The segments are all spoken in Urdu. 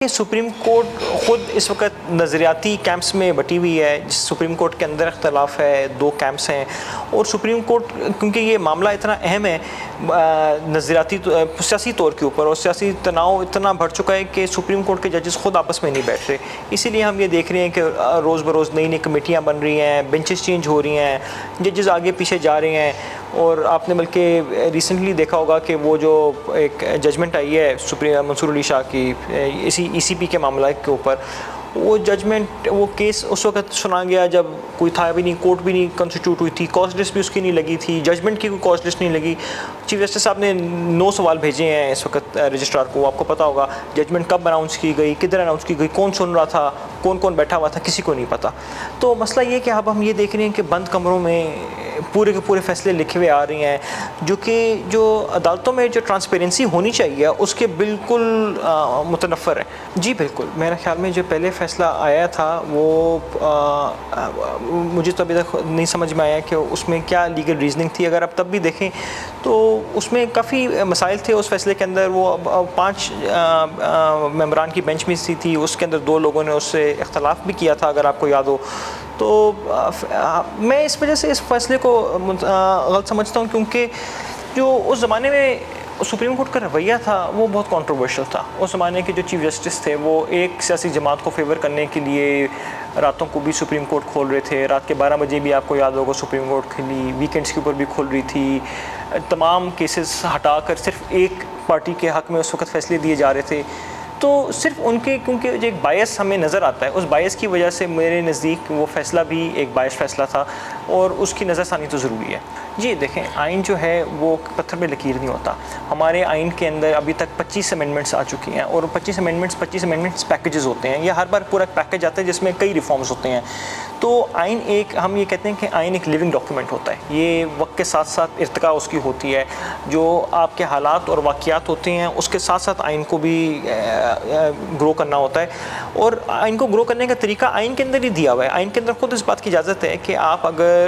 سپریم کورٹ خود اس وقت نظریاتی کیمپس میں بٹی ہوئی ہے. جس سپریم کورٹ کے اندر اختلاف ہے, دو کیمپس ہیں, اور سپریم کورٹ کیونکہ یہ معاملہ اتنا اہم ہے نظریاتی سیاسی طور کے اوپر, اور سیاسی تناؤ اتنا بڑھ چکا ہے کہ سپریم کورٹ کے ججز خود آپس میں نہیں بیٹھ رہے. اسی لیے ہم یہ دیکھ رہے ہیں کہ روز بروز نئی نئی کمیٹیاں بن رہی ہیں, بینچز چینج ہو رہی ہیں, ججز آگے پیچھے جا رہے ہیں. اور آپ نے بلکہ ریسنٹلی دیکھا ہوگا کہ وہ جو ایک ججمنٹ آئی ہے منصور علی شاہ کی اسی ای سی پی کے معاملہ کے اوپر, وہ ججمنٹ وہ کیس اس وقت سنا گیا جب کوئی تھا بھی نہیں, کورٹ بھی نہیں کنسٹیٹیوٹ ہوئی تھی, کاز لسٹ بھی اس کی نہیں لگی تھی, ججمنٹ کی کوئی کاز لسٹ نہیں لگی. چیف جسٹس صاحب نے 9 سوال بھیجے ہیں اس وقت رجسٹرار کو. آپ کو پتہ ہوگا ججمنٹ کب اناؤنس کی گئی, کدھر اناؤنس کی گئی, کون سن رہا تھا, کون کون بیٹھا ہوا تھا, کسی کو نہیں پتہ. تو مسئلہ یہ کہ اب ہم یہ دیکھ رہے ہیں کہ بند کمروں میں پورے کے پورے فیصلے لکھے ہوئے آ رہے ہیں, جو عدالتوں میں جو ٹرانسپیرنسی ہونی چاہیے اس کے بالکل متنفر ہے. جی بالکل, میرے خیال میں جو پہلے فیصلہ آیا تھا وہ مجھے تو ابھی تک نہیں سمجھ میں آیا کہ اس میں کیا لیگل ریزننگ تھی. اگر آپ تب بھی دیکھیں تو اس میں کافی مسائل تھے اس فیصلے کے اندر. وہ 5 ممبران کی بینچ میں سی تھی, اس کے اندر 2 لوگوں نے اس سے اختلاف بھی کیا تھا اگر آپ کو یاد ہو. تو میں اس وجہ سے اس فیصلے کو غلط سمجھتا ہوں, کیونکہ جو اس زمانے میں سپریم کورٹ کا رویہ تھا وہ بہت کنٹروورشل تھا. اس زمانے کے جو چیف جسٹس تھے وہ ایک سیاسی جماعت کو فیور کرنے کے لیے راتوں کو بھی سپریم کورٹ کھول رہے تھے. رات کے 12 بجے بھی آپ کو یاد ہوگا سپریم کورٹ کھلی, ویکینڈس کے اوپر بھی کھول رہی تھی. تمام کیسز ہٹا کر صرف ایک پارٹی کے حق میں اس وقت فیصلے دیے جا رہے تھے. تو صرف ان کے کیونکہ جو ایک بائس ہمیں نظر آتا ہے, اس بائس کی وجہ سے میرے نزدیک وہ فیصلہ بھی ایک بائس فیصلہ تھا, اور اس کی نظر ثانی تو ضروری ہے. جی دیکھیں, آئین جو ہے وہ پتھر پہ لکیر نہیں ہوتا. ہمارے آئین کے اندر ابھی تک 25 امینڈمنٹس آ چکی ہیں, اور 25 امینڈمنٹس پیکیجز ہوتے ہیں. یہ ہر بار پورا پیکیج آتا ہے جس میں کئی ریفارمز ہوتے ہیں. تو آئین ہم یہ کہتے ہیں کہ آئین ایک لیونگ ڈاکیومنٹ ہوتا ہے. یہ وقت کے ساتھ ساتھ ارتقاء اس کی ہوتی ہے. جو آپ کے حالات اور واقعات ہوتے ہیں اس کے ساتھ ساتھ آئین کو بھی گرو کرنا ہوتا ہے, اور آئین کو گرو کرنے کا طریقہ آئین کے اندر ہی دیا ہوا ہے. آئین کے اندر خود اس بات کی اجازت ہے کہ آپ اگر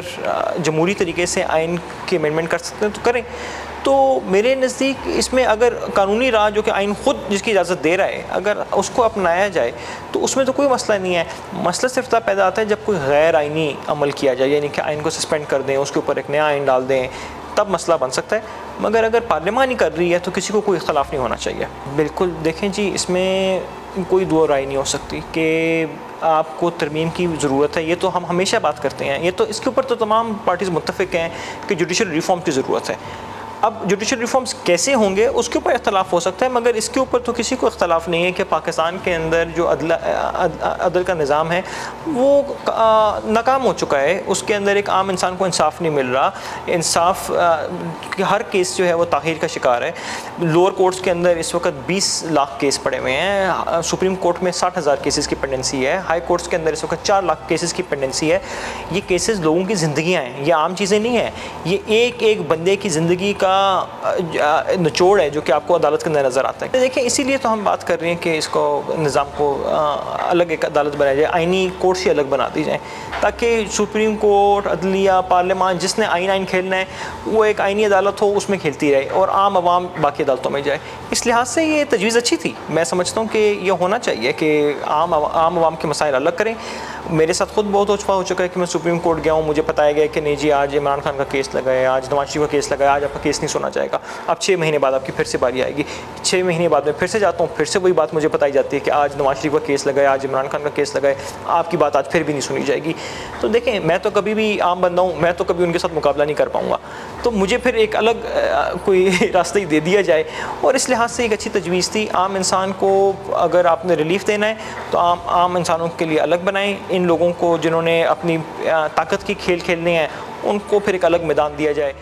جمہوری طریقے سے آئین کی امینڈمنٹ کر سکتے ہیں تو کریں. تو میرے نزدیک اس میں اگر قانونی راہ جو کہ آئین خود جس کی اجازت دے رہا ہے اگر اس کو اپنایا جائے تو اس میں تو کوئی مسئلہ نہیں ہے. مسئلہ صرف تب پیدا آتا ہے جب کوئی غیر آئینی عمل کیا جائے, یعنی کہ آئین کو سسپینڈ کر دیں, اس کے اوپر ایک نیا آئین ڈال دیں, تب مسئلہ بن سکتا ہے. مگر اگر پارلیمان ہی کر رہی ہے تو کسی کو کوئی اختلاف نہیں ہونا چاہیے. بالکل دیکھیں جی, اس میں کوئی دو رائے نہیں ہو سکتی کہ آپ کو ترمیم کی ضرورت ہے. یہ تو ہم ہمیشہ بات کرتے ہیں, یہ تو اس کے اوپر تو تمام پارٹیز متفق ہیں کہ جوڈیشل ریفارم کی ضرورت ہے. اب جوڈیشل ریفارمز کیسے ہوں گے اس کے اوپر اختلاف ہو سکتا ہے, مگر اس کے اوپر تو کسی کو اختلاف نہیں ہے کہ پاکستان کے اندر جو عدل کا نظام ہے وہ ناکام ہو چکا ہے. اس کے اندر ایک عام انسان کو انصاف نہیں مل رہا. انصاف ہر کیس جو ہے وہ تاخیر کا شکار ہے. لوور کورٹس کے اندر اس وقت 20 لاکھ کیس پڑے ہوئے ہیں, سپریم کورٹ میں 60,000 کیسز کی پینڈنسی ہے, ہائی کورٹس کے اندر اس وقت 4 لاکھ کیسز کی پینڈنسی ہے. یہ کیسز لوگوں کی زندگیاں ہیں, یہ عام چیزیں نہیں ہیں. یہ ایک ایک بندے کی زندگی کا نچوڑ ہے جو کہ آپ کو عدالت کے اندر نظر آتا ہے. دیکھیں اسی لیے تو ہم بات کر رہے ہیں کہ اس کو نظام کو الگ ایک عدالت بنایا جائے, آئینی کورٹ سے الگ بنا دی جائیں, تاکہ سپریم کورٹ, عدلیہ, پارلیمان جس نے آئین کھیلنا ہے وہ ایک آئینی عدالت ہو, اس میں کھیلتی رہے, اور عام عوام باقی عدالتوں میں جائے. اس لحاظ سے یہ تجویز اچھی تھی. میں سمجھتا ہوں کہ یہ ہونا چاہیے کہ عام عوام کے مسائل الگ کریں. میرے ساتھ خود بہت دفعہ ہو چکا ہے کہ میں سپریم کورٹ گیا ہوں, مجھے بتایا گیا کہ نہیں جی آج عمران خان کا کیس لگا ہے, آج نواز شریف کا کیس لگا ہے, آج آپ کا کیس نہیں سنا جائے گا. اب 6 مہینے بعد آپ کی پھر سے باری آئے گی. 6 مہینے بعد میں پھر سے جاتا ہوں, پھر سے وہی بات مجھے بتائی جاتی ہے کہ آج نواز شریف کا کیس لگا ہے, آج عمران خان کا کیس لگا ہے, آپ کی بات آج پھر بھی نہیں سنی جائے گی. تو دیکھیں, میں تو کبھی بھی عام بندہ ہوں, میں تو کبھی ان کے ساتھ مقابلہ نہیں کر پاؤں گا. تو مجھے پھر ایک الگ کوئی راستہ ہی دے دیا جائے. اور اس لحاظ سے ایک اچھی تجویز تھی. عام انسان کو اگر آپ نے ریلیف دینا ہے تو عام انسانوں کے لیے الگ بنائیں. ان لوگوں کو جنہوں نے اپنی طاقت کی کھیل کھیلنے ہیں ان کو پھر ایک الگ میدان دیا جائے.